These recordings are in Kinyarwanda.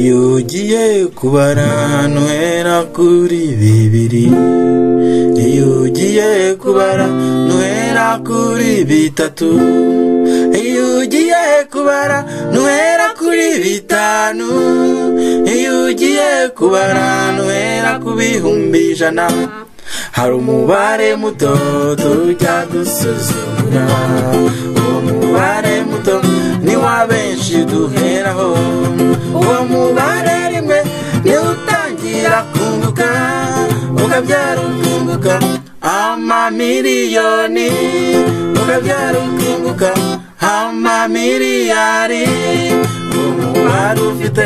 iyo ugiye kubara ntuhera kuri bibiri, iyo ugiye kubara ntuhera kuri bitatu, iyo ugiye kubara ntuhera kuri bitanu, iyo ugiye kubara ntuhera ku bihumbi ijana. Hari umubare muto tujya dusuzugura, uwo mubare muto ni wa benshi duheraho, uwo mubare rimwe niwo utangira kunguka, ukabyara ukunguka amamiliyoni, ukabyara ukunguka amamiliyari. Uwo mubare ufite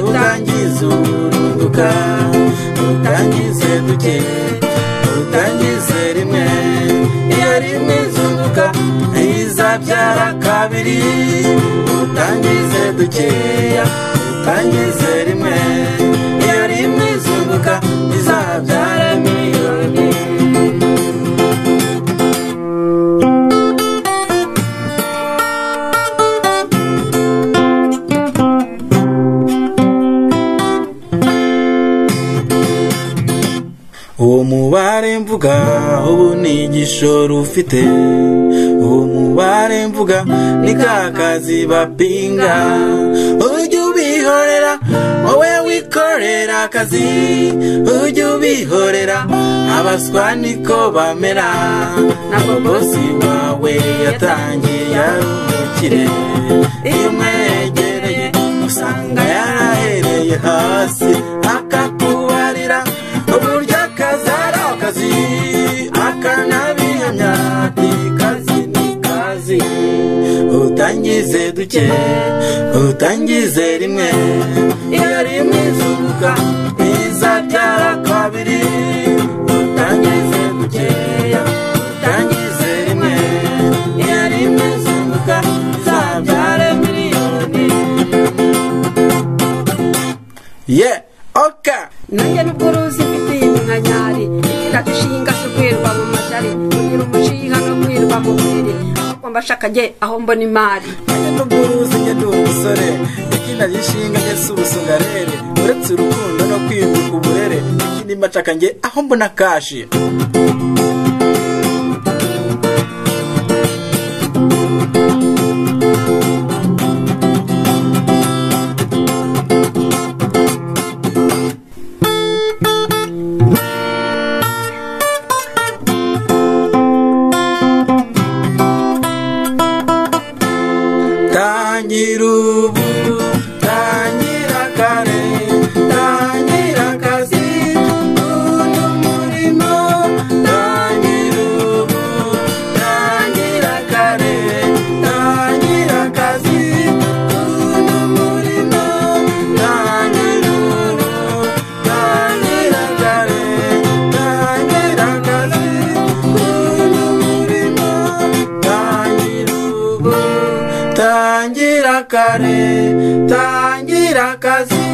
utangiza urunguka, utangize duke, utangize rimwe, iyo rimwe izunguka izabyara kabiri, utangize dukeya, utangize rimwe, iyo rimwe izunguka izabyara miliyoni. Uwo mubare mvuga ubu ni igishoro ufite, uwo mubare mvuga ni ka kazi bapinga, ujye ubihorera wowe wikorera akazi, ujye ubihorera abaswa niko bamera, ntabwo bosi wawe yatangiye yarumukire, iyo umwegereye usanga yarahereye hasi, akakubarira uburyo akazi ari akazi, akanabihamya ati kazi ni kazi. Utangize duke, utangize rimwe, iyo rimwe izunguka izabyara kabiri, utangize dukeya, utangize rimwe, iyo rimwe izunguka izabyara miliyoni. Yeah, okay. Nanjye nubwo uruzi mfite iminkanyari, ikiragishinga si kwirwa mu majari, kugira umushiha no kwirwa mu buriri, ahubwo mbashaka jye aho mbona imari. Nanjye nubwo uruzi njye ndi umusore, ikiragishinga njye si ubusungarere, uretse urukundo no kwimika uburere, ikindi mbashaka njye aho mbona kashi. Tangira ubu, tangira kare, tangira akazi, uyu murimo. Tangira ubu, tangira kare, tangira akazi, uyu murimo. Tangira ubu, tangira kare, tangira akazi, uyu murimo. Tangira ubu, tangira kare, tangira akazi.